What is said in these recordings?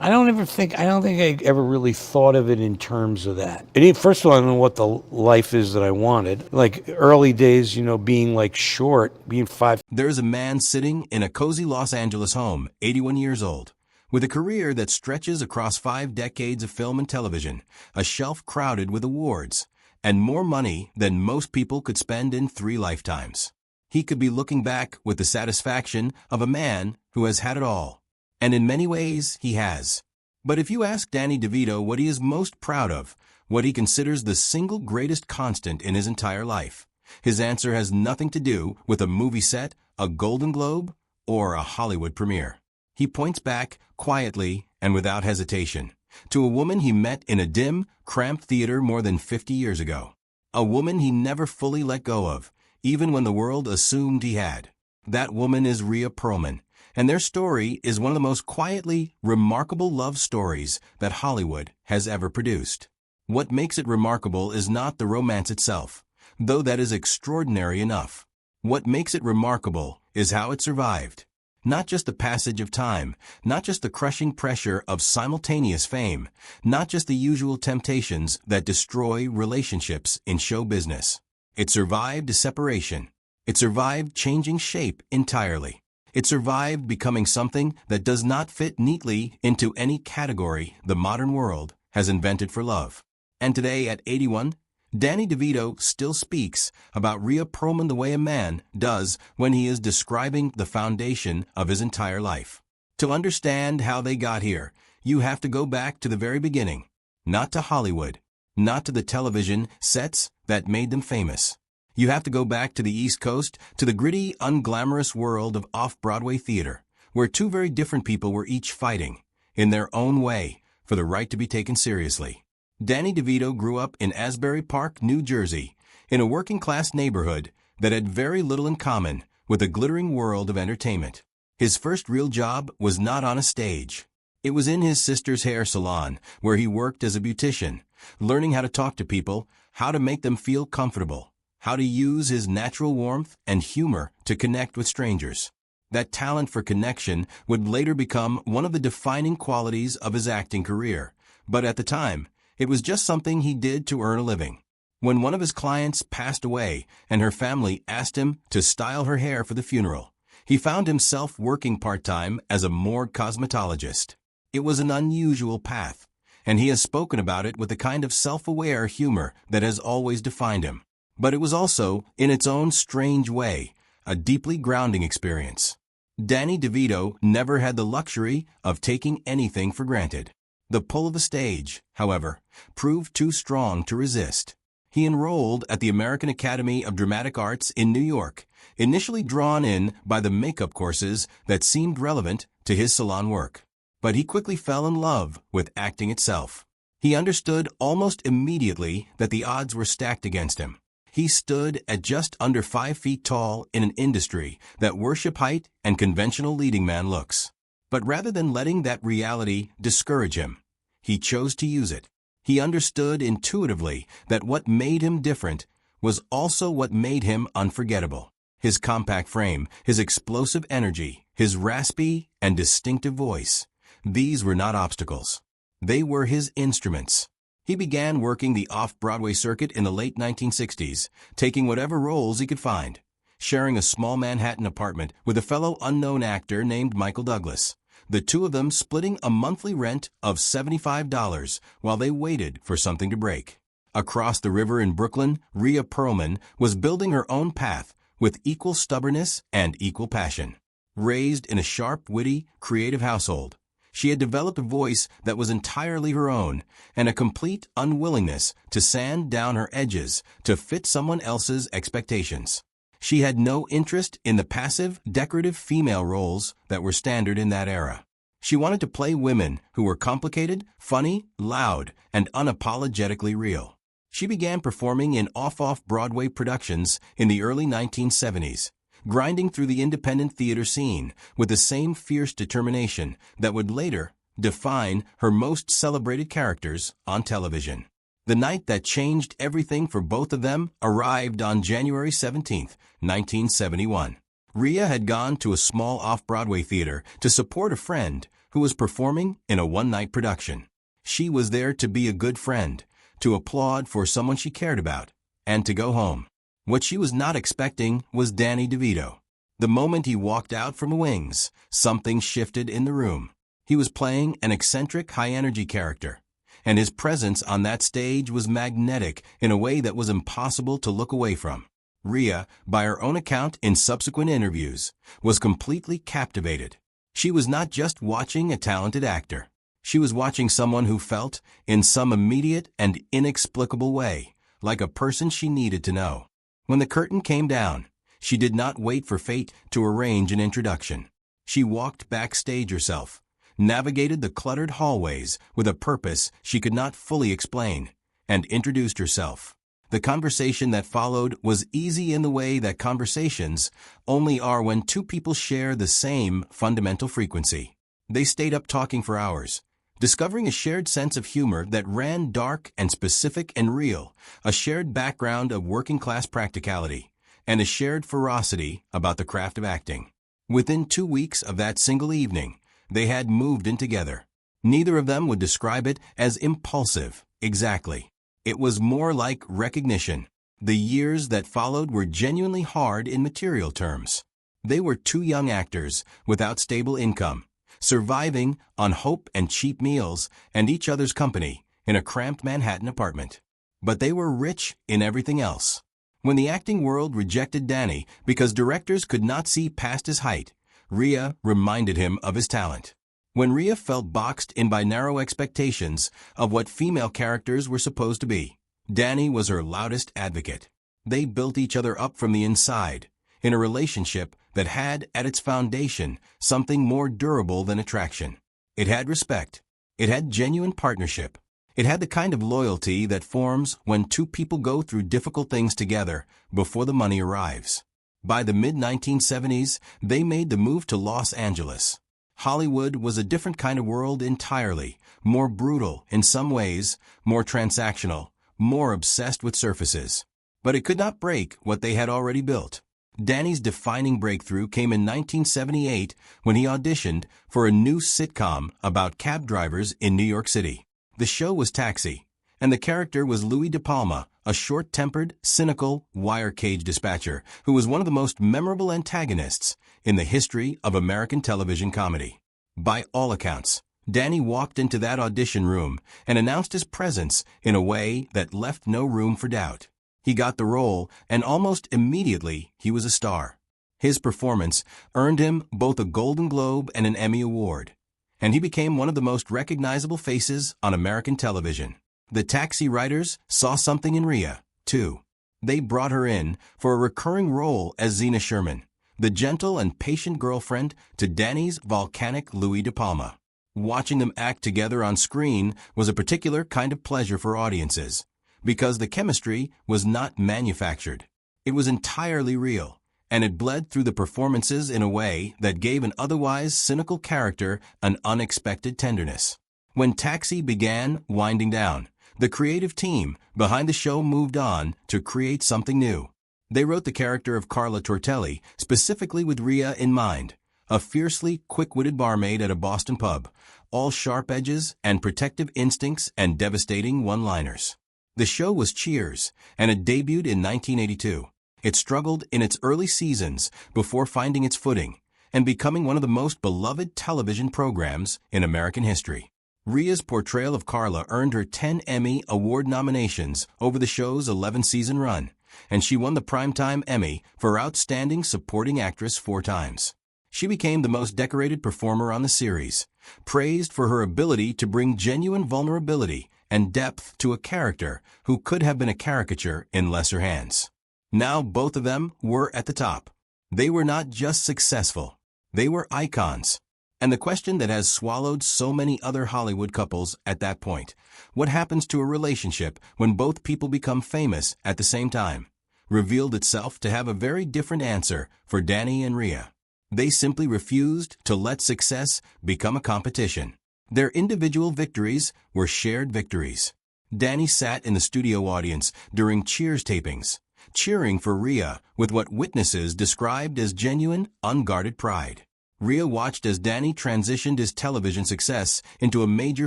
I don't think I ever really thought of it in terms of that. First of all, I don't know what the life is that I wanted. Like early days, being like short, being 5. There is a man sitting in a cozy Los Angeles home, 81 years old, with a career that stretches across 5 decades of film and television, a shelf crowded with awards, and more money than most people could spend in 3 lifetimes. He could be looking back with the satisfaction of a man who has had it all. And in many ways, he has. But if you ask Danny DeVito what he is most proud of, what he considers the single greatest constant in his entire life, his answer has nothing to do with a movie set, a Golden Globe, or a Hollywood premiere. He points back, quietly and without hesitation, to a woman he met in a dim, cramped theater more than 50 years ago. A woman he never fully let go of, even when the world assumed he had. That woman is Rhea Perlman, and their story is one of the most quietly remarkable love stories that Hollywood has ever produced. What makes it remarkable is not the romance itself, though that is extraordinary enough. What makes it remarkable is how it survived. Not just the passage of time, not just the crushing pressure of simultaneous fame, not just the usual temptations that destroy relationships in show business. It survived a separation. It survived changing shape entirely. It survived becoming something that does not fit neatly into any category the modern world has invented for love. And today, at 81, Danny DeVito still speaks about Rhea Perlman the way a man does when he is describing the foundation of his entire life. To understand how they got here, you have to go back to the very beginning. Not to Hollywood, not to the television sets that made them famous. You have to go back to the East Coast, to the gritty, unglamorous world of off-Broadway theater, where 2 very different people were each fighting, in their own way, for the right to be taken seriously. Danny DeVito grew up in Asbury Park, New Jersey, in a working-class neighborhood that had very little in common with the glittering world of entertainment. His first real job was not on a stage. It was in his sister's hair salon, where he worked as a beautician, learning how to talk to people, how to make them feel comfortable, how to use his natural warmth and humor to connect with strangers. That talent for connection would later become one of the defining qualities of his acting career, but at the time, it was just something he did to earn a living. When one of his clients passed away and her family asked him to style her hair for the funeral, he found himself working part-time as a morgue cosmetologist. It was an unusual path, and he has spoken about it with the kind of self-aware humor that has always defined him. But it was also, in its own strange way, a deeply grounding experience. Danny DeVito never had the luxury of taking anything for granted. The pull of the stage, however, proved too strong to resist. He enrolled at the American Academy of Dramatic Arts in New York, initially drawn in by the makeup courses that seemed relevant to his salon work. But he quickly fell in love with acting itself. He understood almost immediately that the odds were stacked against him. He stood at just under 5 feet tall in an industry that worship height and conventional leading man looks. But rather than letting that reality discourage him, he chose to use it. He understood intuitively that what made him different was also what made him unforgettable. His compact frame, his explosive energy, his raspy and distinctive voice. These were not obstacles. They were his instruments. He began working the off-Broadway circuit in the late 1960s, taking whatever roles he could find, sharing a small Manhattan apartment with a fellow unknown actor named Michael Douglas, the 2 of them splitting a monthly rent of $75 while they waited for something to break. Across the river in Brooklyn, Rhea Perlman was building her own path with equal stubbornness and equal passion. Raised in a sharp, witty, creative household, she had developed a voice that was entirely her own and a complete unwillingness to sand down her edges to fit someone else's expectations. She had no interest in the passive, decorative female roles that were standard in that era. She wanted to play women who were complicated, funny, loud, and unapologetically real. She began performing in off-Broadway productions in the early 1970s, grinding through the independent theater scene with the same fierce determination that would later define her most celebrated characters on television. The night that changed everything for both of them arrived on January 17, 1971. Rhea had gone to a small off-Broadway theater to support a friend who was performing in a one-night production. She was there to be a good friend, to applaud for someone she cared about, and to go home. What she was not expecting was Danny DeVito. The moment he walked out from the wings, something shifted in the room. He was playing an eccentric, high-energy character, and his presence on that stage was magnetic in a way that was impossible to look away from. Rhea, by her own account in subsequent interviews, was completely captivated. She was not just watching a talented actor. She was watching someone who felt, in some immediate and inexplicable way, like a person she needed to know. When the curtain came down, she did not wait for fate to arrange an introduction. She walked backstage herself, navigated the cluttered hallways with a purpose she could not fully explain, and introduced herself. The conversation that followed was easy in the way that conversations only are when two people share the same fundamental frequency. They stayed up talking for hours, discovering a shared sense of humor that ran dark and specific and real, a shared background of working-class practicality, and a shared ferocity about the craft of acting. Within 2 weeks of that single evening, they had moved in together. Neither of them would describe it as impulsive, exactly. It was more like recognition. The years that followed were genuinely hard in material terms. They were two young actors without stable income, surviving on hope and cheap meals and each other's company in a cramped Manhattan apartment. But they were rich in everything else. When the acting world rejected Danny because directors could not see past his height, Rhea reminded him of his talent. When Rhea felt boxed in by narrow expectations of what female characters were supposed to be, Danny was her loudest advocate. They built each other up from the inside, in a relationship that had at its foundation something more durable than attraction. It had respect. It had genuine partnership. It had the kind of loyalty that forms when two people go through difficult things together before the money arrives. By the mid-1970s, they made the move to Los Angeles. Hollywood was a different kind of world entirely, more brutal in some ways, more transactional, more obsessed with surfaces. But it could not break what they had already built. Danny's defining breakthrough came in 1978 when he auditioned for a new sitcom about cab drivers in New York City. The show was Taxi, and the character was Louis De Palma, a short-tempered, cynical, wire-cage dispatcher who was one of the most memorable antagonists in the history of American television comedy. By all accounts, Danny walked into that audition room and announced his presence in a way that left no room for doubt. He got the role, and almost immediately he was a star. His performance earned him both a Golden Globe and an Emmy Award, and he became one of the most recognizable faces on American television. The Taxi writers saw something in Rhea, too. They brought her in for a recurring role as Zena Sherman, the gentle and patient girlfriend to Danny's volcanic Louis De Palma. Watching them act together on screen was a particular kind of pleasure for audiences, because the chemistry was not manufactured. It was entirely real, and it bled through the performances in a way that gave an otherwise cynical character an unexpected tenderness. When Taxi began winding down, the creative team behind the show moved on to create something new. They wrote the character of Carla Tortelli specifically with Rhea in mind, a fiercely quick-witted barmaid at a Boston pub, all sharp edges and protective instincts and devastating one-liners. The show was Cheers, and it debuted in 1982. It struggled in its early seasons before finding its footing and becoming one of the most beloved television programs in American history. Rhea's portrayal of Carla earned her 10 Emmy Award nominations over the show's 11-season run, and she won the Primetime Emmy for Outstanding Supporting Actress 4 times. She became the most decorated performer on the series, praised for her ability to bring genuine vulnerability and depth to a character who could have been a caricature in lesser hands. Now both of them were at the top. They were not just successful, they were icons. And the question that has swallowed so many other Hollywood couples at that point, what happens to a relationship when both people become famous at the same time, revealed itself to have a very different answer for Danny and Rhea. They simply refused to let success become a competition. Their individual victories were shared victories. Danny sat in the studio audience during Cheers tapings, cheering for Rhea with what witnesses described as genuine, unguarded pride. Rhea watched as Danny transitioned his television success into a major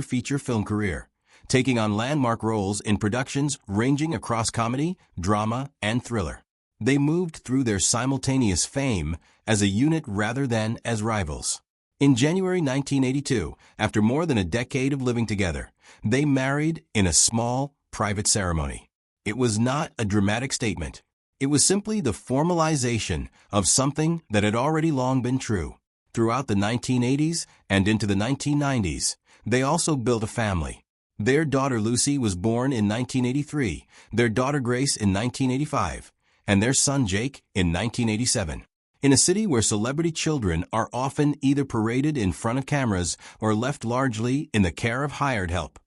feature film career, taking on landmark roles in productions ranging across comedy, drama, and thriller. They moved through their simultaneous fame as a unit rather than as rivals. In January 1982, after more than a decade of living together, they married in a small, private ceremony. It was not a dramatic statement. It was simply the formalization of something that had already long been true. Throughout the 1980s and into the 1990s, they also built a family. Their daughter Lucy was born in 1983, their daughter Grace in 1985, and their son Jake in 1987. In a city where celebrity children are often either paraded in front of cameras or left largely in the care of hired help,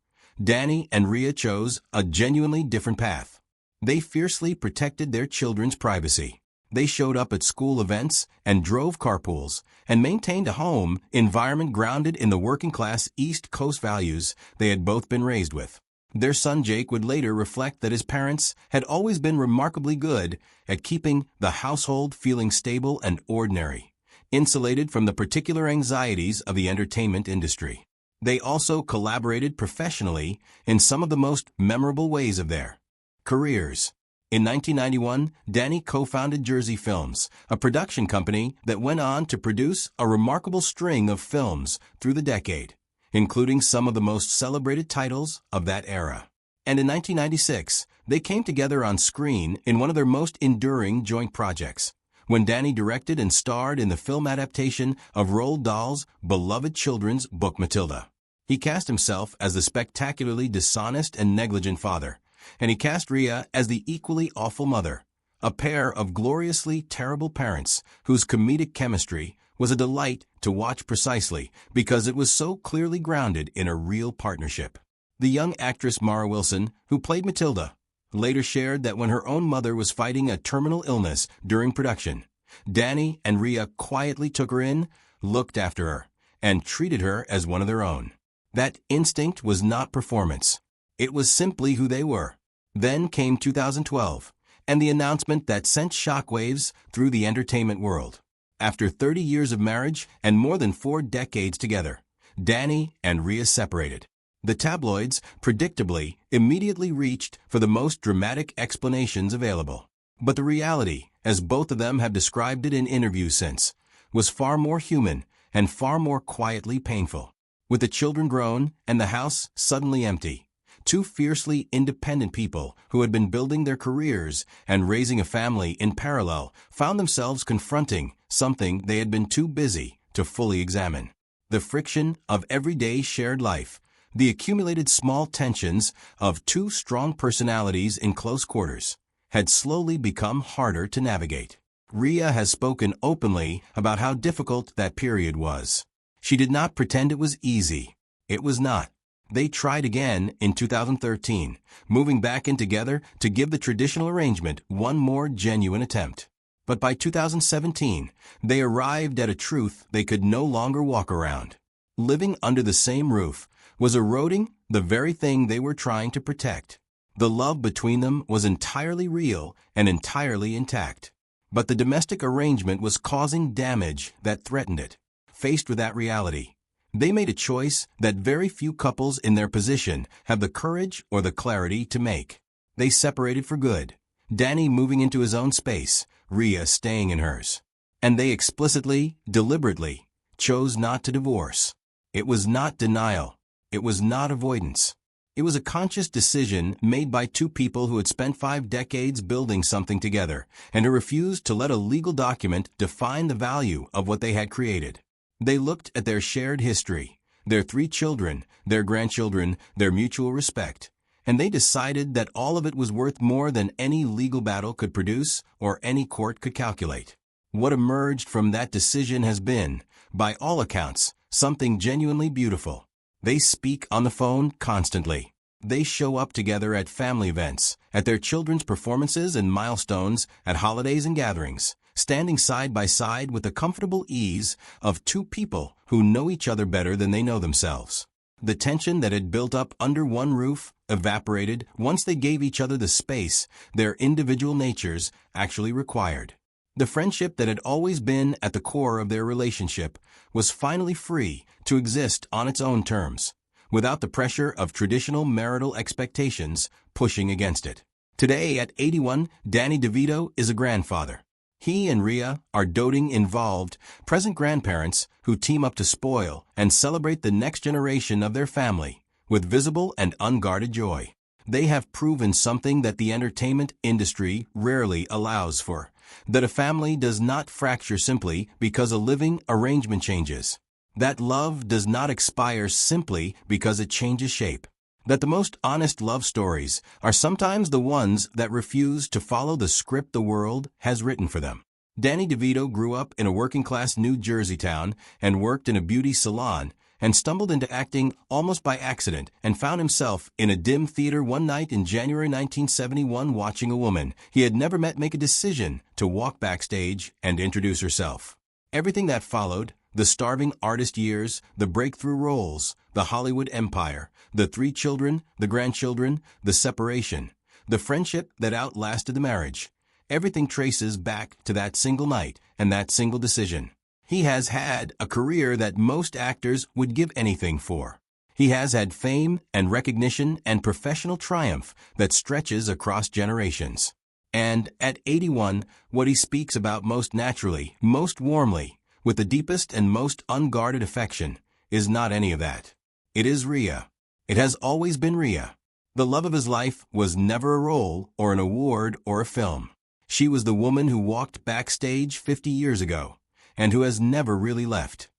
Danny and Rhea chose a genuinely different path. They fiercely protected their children's privacy. They showed up at school events and drove carpools and maintained a home environment grounded in the working-class East Coast values they had both been raised with. Their son Jake would later reflect that his parents had always been remarkably good at keeping the household feeling stable and ordinary, insulated from the particular anxieties of the entertainment industry. They also collaborated professionally in some of the most memorable ways of their careers. In 1991, Danny co-founded Jersey Films, a production company that went on to produce a remarkable string of films through the decade, including some of the most celebrated titles of that era. And in 1996, they came together on screen in one of their most enduring joint projects, when Danny directed and starred in the film adaptation of Roald Dahl's beloved children's book Matilda. He cast himself as the spectacularly dishonest and negligent father, and he cast Rhea as the equally awful mother, a pair of gloriously terrible parents whose comedic chemistry was a delight to watch precisely because it was so clearly grounded in a real partnership. The young actress Mara Wilson, who played Matilda, later shared that when her own mother was fighting a terminal illness during production, Danny and Rhea quietly took her in, looked after her, and treated her as one of their own. That instinct was not performance. It was simply who they were. Then came 2012, and the announcement that sent shockwaves through the entertainment world. After 30 years of marriage and more than 4 decades together, Danny and Rhea separated. The tabloids, predictably, immediately reached for the most dramatic explanations available. But the reality, as both of them have described it in interviews since, was far more human and far more quietly painful. With the children grown and the house suddenly empty, 2 fiercely independent people who had been building their careers and raising a family in parallel found themselves confronting something they had been too busy to fully examine. The friction of everyday shared life, the accumulated small tensions of 2 strong personalities in close quarters, had slowly become harder to navigate. Rhea has spoken openly about how difficult that period was. She did not pretend it was easy. It was not. They tried again in 2013, moving back in together to give the traditional arrangement one more genuine attempt. But by 2017, they arrived at a truth they could no longer walk around. Living under the same roof was eroding the very thing they were trying to protect. The love between them was entirely real and entirely intact. But the domestic arrangement was causing damage that threatened it. Faced with that reality, they made a choice that very few couples in their position have the courage or the clarity to make. They separated for good, Danny moving into his own space, Rhea staying in hers. And they explicitly, deliberately, chose not to divorce. It was not denial. It was not avoidance. It was a conscious decision made by 2 people who had spent 5 decades building something together and who refused to let a legal document define the value of what they had created. They looked at their shared history, their 3 children, their grandchildren, their mutual respect, and they decided that all of it was worth more than any legal battle could produce or any court could calculate. What emerged from that decision has been, by all accounts, something genuinely beautiful. They speak on the phone constantly. They show up together at family events, at their children's performances and milestones, at holidays and gatherings, standing side by side with the comfortable ease of 2 people who know each other better than they know themselves. The tension that had built up under one roof evaporated once they gave each other the space their individual natures actually required. The friendship that had always been at the core of their relationship was finally free to exist on its own terms, without the pressure of traditional marital expectations pushing against it. Today, at 81, Danny DeVito is a grandfather. He and Rhea are doting, involved, present grandparents who team up to spoil and celebrate the next generation of their family with visible and unguarded joy. They have proven something that the entertainment industry rarely allows for, that a family does not fracture simply because a living arrangement changes, that love does not expire simply because it changes shape, that the most honest love stories are sometimes the ones that refuse to follow the script the world has written for them. Danny DeVito grew up in a working-class New Jersey town and worked in a beauty salon and stumbled into acting almost by accident and found himself in a dim theater one night in January 1971 watching a woman he had never met make a decision to walk backstage and introduce herself. Everything that followed, the starving artist years, the breakthrough roles, the Hollywood empire, the 3 children, the grandchildren, the separation, the friendship that outlasted the marriage, everything traces back to that single night and that single decision. He has had a career that most actors would give anything for. He has had fame and recognition and professional triumph that stretches across generations. And at 81, what he speaks about most naturally, most warmly, with the deepest and most unguarded affection, is not any of that. It is Rhea. It has always been Rhea. The love of his life was never a role or an award or a film. She was the woman who walked backstage 50 years ago, and who has never really left.